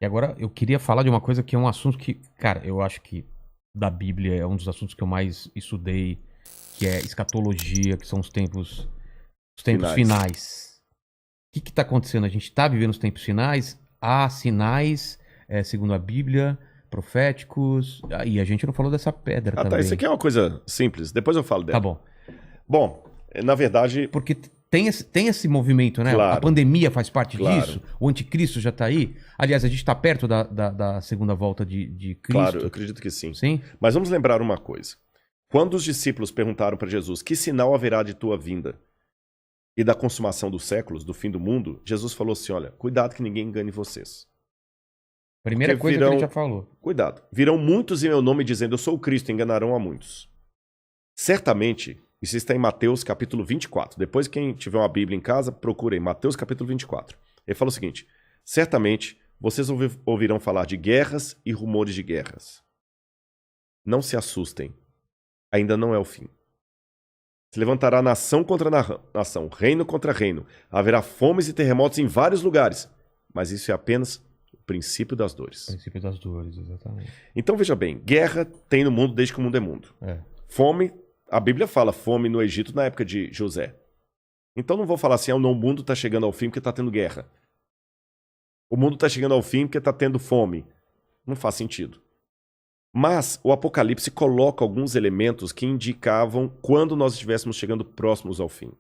E agora eu queria falar de uma coisa que é um assunto que, cara, eu acho que da Bíblia é um dos assuntos que eu mais estudei, que é escatologia, que são os tempos Finais. finais. O que está acontecendo? A gente está vivendo os tempos finais, há sinais, segundo a Bíblia, proféticos, e a gente não falou dessa pedra Ah, tá. Isso também. aqui é uma coisa simples. Depois eu falo Tá dela. bom. Bom, na verdade, Porque tem esse movimento, né? A claro, pandemia faz parte claro, disso, o anticristo já está aí. Aliás, a gente está perto da segunda volta de claro, eu Cristo, acredito que sim. sim? Mas vamos lembrar uma coisa. Quando os discípulos perguntaram para Jesus: que sinal haverá de tua vinda e da consumação dos séculos, do fim do mundo, Jesus falou assim: olha, cuidado que ninguém engane vocês. Porque Primeira coisa que ele já virão, falou. cuidado, virão muitos em meu nome dizendo: eu sou o Cristo, enganarão a muitos. Certamente, isso está em Mateus capítulo 24. Depois, quem tiver uma Bíblia em casa, procure em Mateus capítulo 24. Ele fala o seguinte: certamente vocês ouvirão falar de guerras e rumores de guerras. Não se assustem, ainda não é o fim. Se levantará nação contra nação, reino contra reino. Haverá fomes e terremotos em vários lugares. Mas isso é apenas o princípio das dores. Princípio das dores, exatamente. Então veja bem, guerra tem no mundo desde que o mundo é mundo. É. Fome, a Bíblia fala fome no Egito na época de José. Então não vou falar assim, não, o mundo está chegando ao fim porque está tendo guerra. O mundo está chegando ao fim porque está tendo fome. Não faz sentido. Mas o Apocalipse coloca alguns elementos que indicavam quando nós estivéssemos chegando próximos ao fim.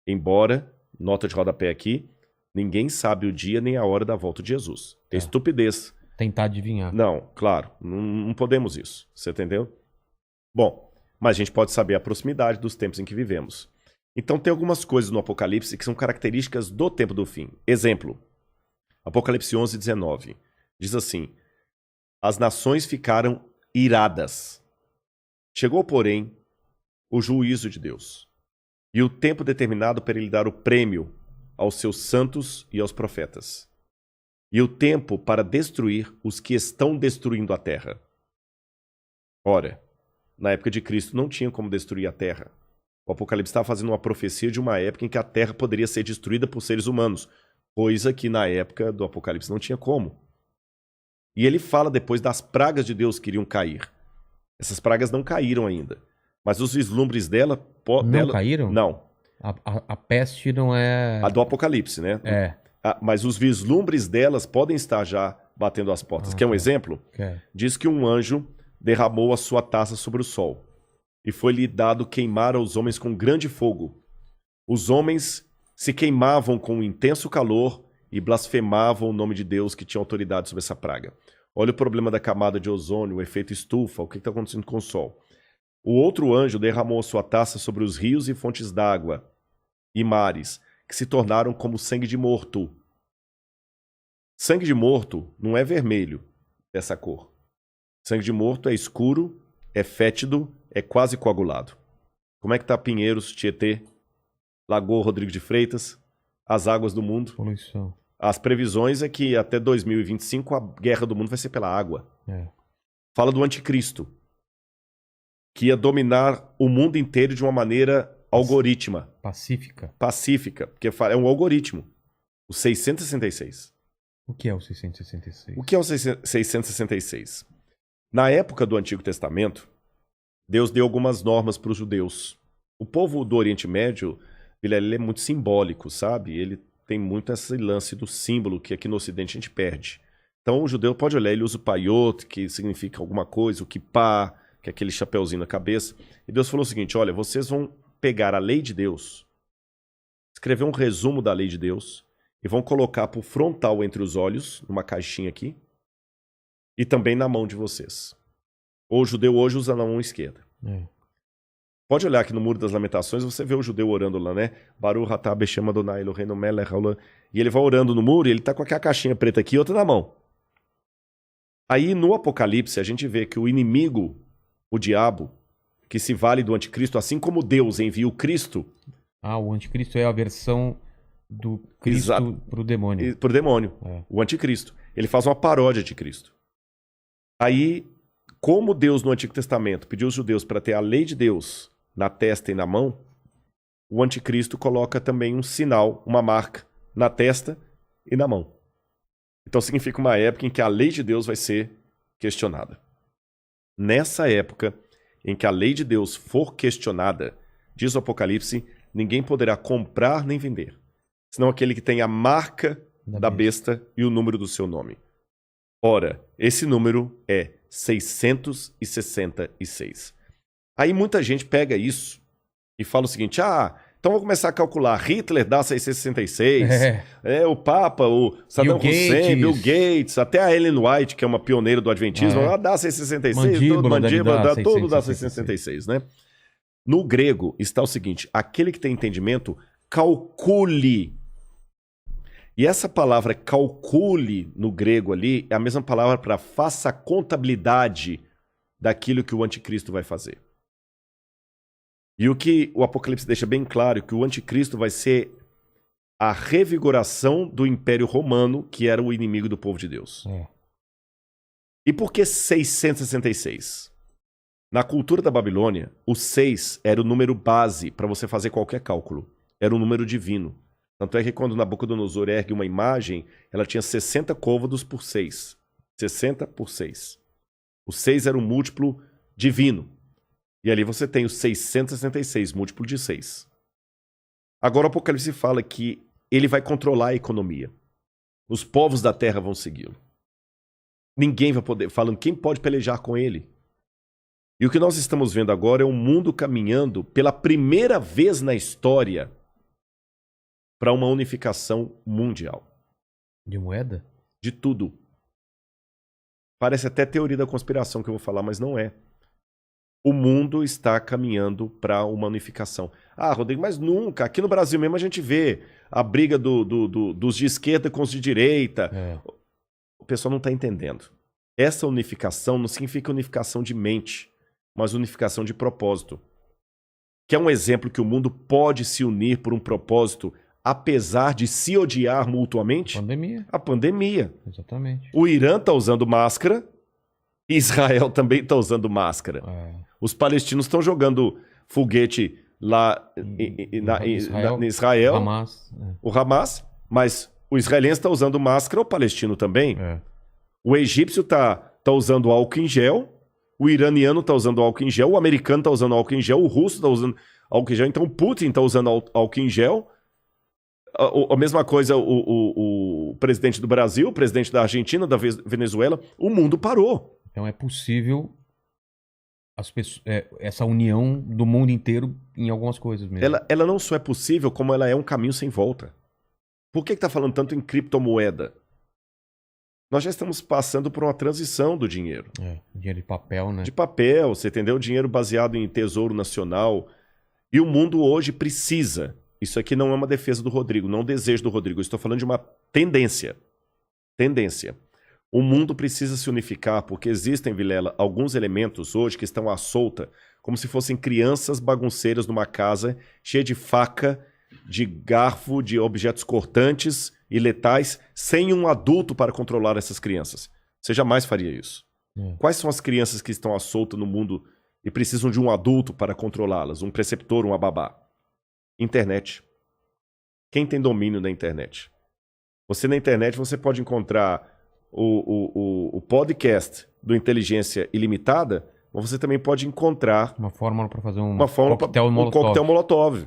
Embora, nota de rodapé aqui, ninguém sabe o dia nem a hora da volta de Jesus. É estupidez. Tentar adivinhar. Não, claro, não podemos isso. Você entendeu? Bom, mas a gente pode saber a proximidade dos tempos em que vivemos. Então tem algumas coisas no Apocalipse que são características do tempo do fim. Exemplo, Apocalipse 11, 19. Diz assim: as nações ficaram iradas. Chegou, porém, o juízo de Deus e o tempo determinado para ele dar o prêmio aos seus santos e aos profetas, e o tempo para destruir os que estão destruindo a terra. Ora, na época de Cristo não tinha como destruir a terra. O Apocalipse estava fazendo uma profecia de uma época em que a terra poderia ser destruída por seres humanos, coisa que na época do Apocalipse não tinha como. E ele fala depois das pragas de Deus que iriam cair. Essas pragas não caíram ainda, mas os vislumbres dela... Não caíram? Não. A peste não é... A do Apocalipse, né? É. Mas os vislumbres delas podem estar já batendo as portas. Quer um tá. exemplo? Quer. Diz que um anjo derramou a sua taça sobre o sol, e foi-lhe dado queimar aos homens com grande fogo. Os homens se queimavam com um intenso calor e blasfemavam o nome de Deus que tinha autoridade sobre essa praga. Olha o problema da camada de ozônio, o efeito estufa, o que está acontecendo com o sol. O outro anjo derramou a sua taça sobre os rios e fontes d'água e mares, que se tornaram como sangue de morto. Sangue de morto não é vermelho, dessa cor. Sangue de morto é escuro, é fétido, é quase coagulado. Como é que tá Pinheiros, Tietê, Lagoa Rodrigo de Freitas, as águas do mundo? Poluição. As previsões é que até 2025 a guerra do mundo vai ser pela água. É. Fala do anticristo, que ia dominar o mundo inteiro de uma maneira algorítmica, pacífica, porque é um algoritmo. O 666. O que é o 666? O que é o 666? Na época do Antigo Testamento, Deus deu algumas normas para os judeus. O povo do Oriente Médio, ele é muito simbólico, sabe? Ele tem muito esse lance do símbolo que aqui no Ocidente a gente perde. Então o judeu pode olhar, ele usa o paiot, que significa alguma coisa, o kippah, que é aquele chapeuzinho na cabeça. E Deus falou o seguinte: olha, vocês vão pegar a lei de Deus, escrever um resumo da lei de Deus e vão colocar por frontal entre os olhos, numa caixinha aqui, e também na mão de vocês. O judeu hoje usa na mão esquerda. É. Pode olhar aqui no Muro das Lamentações, você vê o judeu orando lá, né? Baruch atah Beshem Adonai Eloheinu melech haolam. E ele vai orando no muro e ele tá com aquela caixinha preta aqui e outra na mão. Aí no Apocalipse a gente vê que o inimigo, o diabo, que se vale do anticristo, assim como Deus envia o Cristo... O anticristo é a versão do Cristo pro demônio. Pro demônio, É. o anticristo. Ele faz uma paródia de Cristo. Aí, como Deus no Antigo Testamento pediu aos judeus para ter a lei de Deus na testa e na mão, o anticristo coloca também um sinal, uma marca, na testa e na mão. Então significa uma época em que a lei de Deus vai ser questionada. Nessa época em que a lei de Deus for questionada, diz o Apocalipse, ninguém poderá comprar nem vender, senão aquele que tem a marca da besta e o número do seu nome. Ora, esse número é 666. Aí muita gente pega isso e fala o seguinte, então vou começar a calcular, Hitler dá 666, o Papa, o Saddam Hussein, Bill Gates, até a Ellen White, que é uma pioneira do Adventismo, ela dá 666, mandíbula, todo dá 666, né? No grego está o seguinte, aquele que tem entendimento, calcule. E essa palavra calcule no grego ali é a mesma palavra para faça a contabilidade daquilo que o anticristo vai fazer. E o que o Apocalipse deixa bem claro é que o anticristo vai ser a revigoração do Império Romano, que era o inimigo do povo de Deus. E por que 666? Na cultura da Babilônia, o 6 era o número base para você fazer qualquer cálculo. Era um número divino. Tanto é que quando Nabucodonosor ergue uma imagem, ela tinha 60 côvados por 6. 60 por 6. O 6 era um múltiplo divino. E ali você tem o 666, múltiplo de 6. Agora o Apocalipse fala que ele vai controlar a economia. Os povos da terra vão segui-lo. Ninguém vai poder, falando quem pode pelejar com ele. E o que nós estamos vendo agora é um mundo caminhando pela primeira vez na história para uma unificação mundial. De moeda? De tudo. Parece até teoria da conspiração que eu vou falar, mas não é. O mundo está caminhando para uma unificação. Rodrigo, mas nunca. Aqui no Brasil mesmo a gente vê a briga dos de esquerda com os de direita. O pessoal não está entendendo. Essa unificação não significa unificação de mente, mas unificação de propósito. Que é um exemplo que o mundo pode se unir por um propósito, apesar de se odiar mutuamente? Pandemia. A pandemia. Exatamente. O Irã está usando máscara, Israel também está usando máscara. Os palestinos estão jogando foguete lá em Israel. Hamas. O Hamas, mas o israelense está usando máscara, o palestino também. O egípcio está usando álcool em gel, o iraniano está usando álcool em gel, o americano está usando álcool em gel, o russo está usando álcool em gel, então o Putin está usando álcool em gel. A mesma coisa o presidente do Brasil, o presidente da Argentina, da Venezuela, o mundo parou. Então é possível essa união do mundo inteiro em algumas coisas mesmo. Ela não só é possível, como ela é um caminho sem volta. Por que está falando tanto em criptomoeda? Nós já estamos passando por uma transição do dinheiro. Dinheiro de papel, né? De papel, você entendeu? Dinheiro baseado em tesouro nacional. E o mundo hoje precisa. Isso aqui não é uma defesa do Rodrigo, não é um desejo do Rodrigo. Eu estou falando de uma tendência. Tendência. O mundo precisa se unificar porque existem, Vilela, alguns elementos hoje que estão à solta, como se fossem crianças bagunceiras numa casa cheia de faca, de garfo, de objetos cortantes e letais, sem um adulto para controlar essas crianças. Você jamais faria isso. Quais são as crianças que estão à solta no mundo e precisam de um adulto para controlá-las? Um preceptor, uma babá? Internet. Quem tem domínio da internet? Você na internet você pode encontrar o podcast do Inteligência Ilimitada, mas você também pode encontrar uma fórmula para fazer um coquetel Molotov.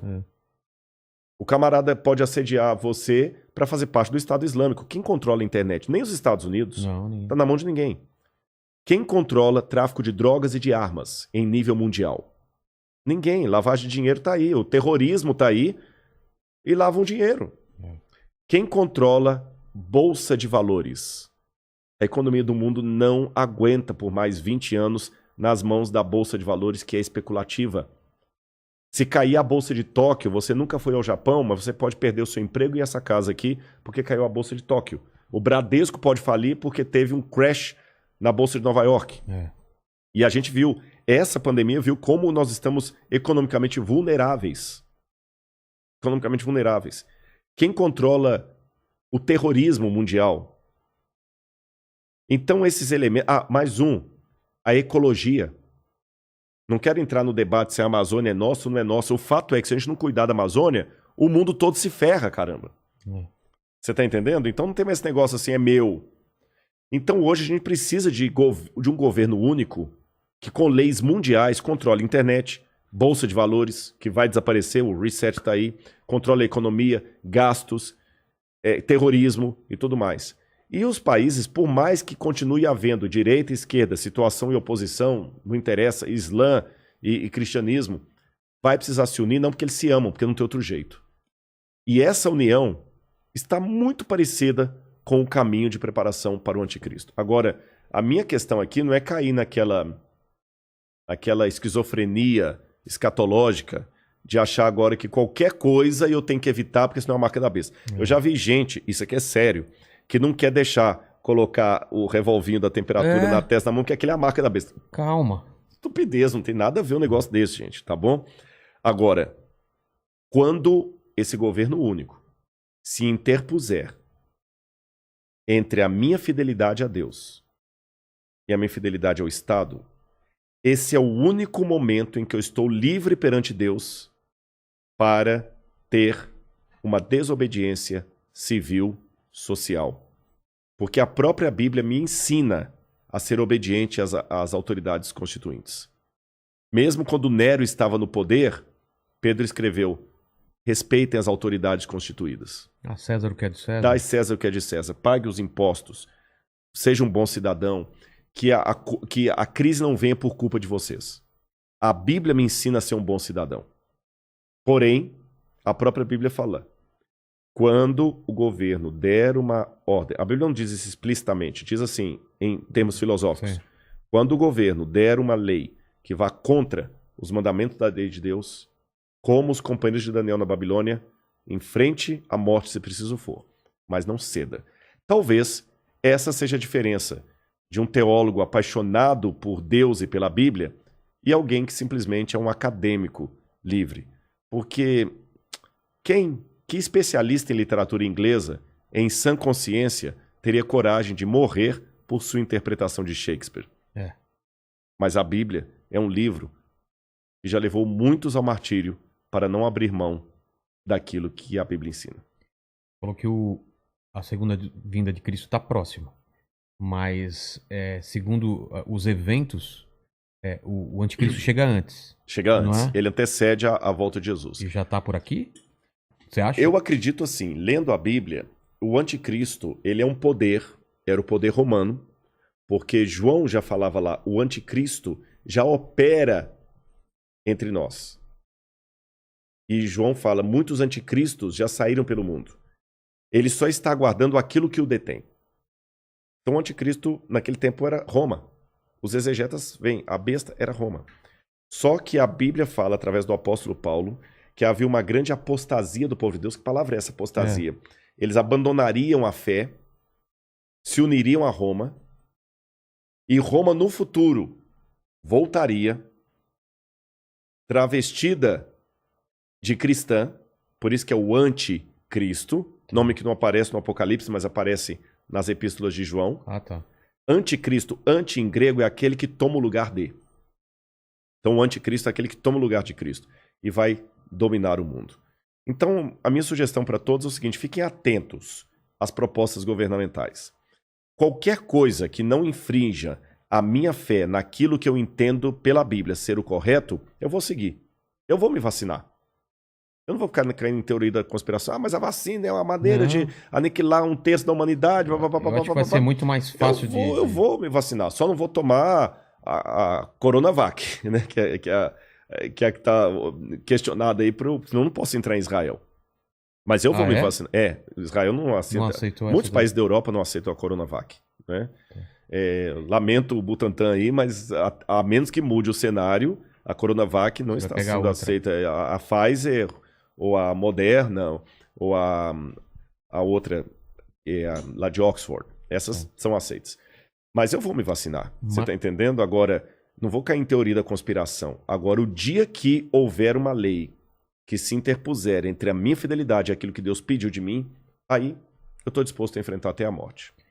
O camarada pode assediar você para fazer parte do Estado Islâmico. Quem controla a internet? Nem os Estados Unidos. Não, está na mão de ninguém. Quem controla tráfico de drogas e de armas em nível mundial? Ninguém. Lavagem de dinheiro está aí. O terrorismo está aí e lavam dinheiro. Quem controla bolsa de valores? A economia do mundo não aguenta por mais 20 anos nas mãos da bolsa de valores que é especulativa. Se cair a bolsa de Tóquio, você nunca foi ao Japão, mas você pode perder o seu emprego e essa casa aqui porque caiu a bolsa de Tóquio. O Bradesco pode falir porque teve um crash na bolsa de Nova York. E a gente viu, essa pandemia viu como nós estamos economicamente vulneráveis. Economicamente vulneráveis. Quem controla o terrorismo mundial? Então esses elementos... mais um. A ecologia. Não quero entrar no debate se a Amazônia é nossa ou não é nossa. O fato é que se a gente não cuidar da Amazônia, o mundo todo se ferra, caramba. Você tá entendendo? Então não tem mais esse negócio assim, é meu. Então hoje a gente precisa de um governo único que com leis mundiais controle a internet, bolsa de valores, que vai desaparecer, o reset está aí, controle a economia, gastos, terrorismo e tudo mais. E os países, por mais que continue havendo direita e esquerda, situação e oposição, não interessa, Islã e cristianismo, vai precisar se unir, não porque eles se amam, porque não tem outro jeito. E essa união está muito parecida com o caminho de preparação para o anticristo. Agora, a minha questão aqui não é cair naquela esquizofrenia escatológica de achar agora que qualquer coisa eu tenho que evitar porque senão é a marca da besta. Eu já vi gente, isso aqui é sério, que não quer deixar colocar o revolvinho da temperatura na testa da mão, porque aquele é a marca da besta. Calma. Estupidez, não tem nada a ver um negócio desse, gente, tá bom? Agora, quando esse governo único se interpuser entre a minha fidelidade a Deus e a minha fidelidade ao Estado, esse é o único momento em que eu estou livre perante Deus para ter uma desobediência civil, social. Porque a própria Bíblia me ensina a ser obediente às autoridades constituintes. Mesmo quando Nero estava no poder, Pedro escreveu: respeitem as autoridades constituídas. A César o que é de César. Dai César o que é de César. Pague os impostos. Seja um bom cidadão. Que a crise não venha por culpa de vocês. A Bíblia me ensina a ser um bom cidadão. Porém, a própria Bíblia fala: quando o governo der uma ordem... A Bíblia não diz isso explicitamente, diz assim, em termos filosóficos. Sim. Quando o governo der uma lei que vá contra os mandamentos da lei de Deus, como os companheiros de Daniel na Babilônia, enfrente a morte se preciso for, mas não ceda. Talvez essa seja a diferença de um teólogo apaixonado por Deus e pela Bíblia e alguém que simplesmente é um acadêmico livre. Porque que especialista em literatura inglesa, em sã consciência, teria coragem de morrer por sua interpretação de Shakespeare? Mas a Bíblia é um livro que já levou muitos ao martírio para não abrir mão daquilo que a Bíblia ensina. Falou que a segunda vinda de Cristo está próxima. Mas, segundo os eventos, o anticristo chega antes. Chega antes. Ele antecede a volta de Jesus. E já está por aqui? Você acha? Eu acredito assim, lendo a Bíblia, o anticristo, ele é um poder, era o poder romano, porque João já falava lá, o anticristo já opera entre nós. E João fala, muitos anticristos já saíram pelo mundo. Ele só está aguardando aquilo que o detém. Então o anticristo naquele tempo era Roma. Os exegetas veem, a besta era Roma. Só que a Bíblia fala, através do apóstolo Paulo, que havia uma grande apostasia do povo de Deus. Que palavra é essa, apostasia? Eles abandonariam a fé, se uniriam a Roma, e Roma no futuro voltaria travestida de cristã, por isso que é o anticristo, nome que não aparece no Apocalipse, mas aparece nas epístolas de João. Tá. Anticristo, anti em grego, é aquele que toma o lugar de. Então o anticristo é aquele que toma o lugar de Cristo e vai dominar o mundo. Então a minha sugestão para todos é o seguinte, fiquem atentos às propostas governamentais. Qualquer coisa que não infrinja a minha fé naquilo que eu entendo pela Bíblia ser o correto, eu vou seguir. Eu vou me vacinar. Eu não vou ficar caindo em teoria da conspiração. Mas a vacina é uma maneira de aniquilar um terço da humanidade. Eu acho que vai ser muito mais fácil Eu vou me vacinar. Só não vou tomar a Coronavac, né? que é que está questionada aí. Senão eu não posso entrar em Israel. Mas eu vou me vacinar. Israel não aceita. Não aceitou muitos países da Europa não aceitam a Coronavac. Né? Lamento o Butantan aí, mas a menos que mude o cenário, a Coronavac não está sendo aceita. A Pfizer... ou a Moderna, ou a outra, lá de Oxford. Essas são aceitas. Mas eu vou me vacinar. Você está entendendo? Agora, não vou cair em teoria da conspiração. Agora, o dia que houver uma lei que se interpuser entre a minha fidelidade e aquilo que Deus pediu de mim, aí eu estou disposto a enfrentar até a morte.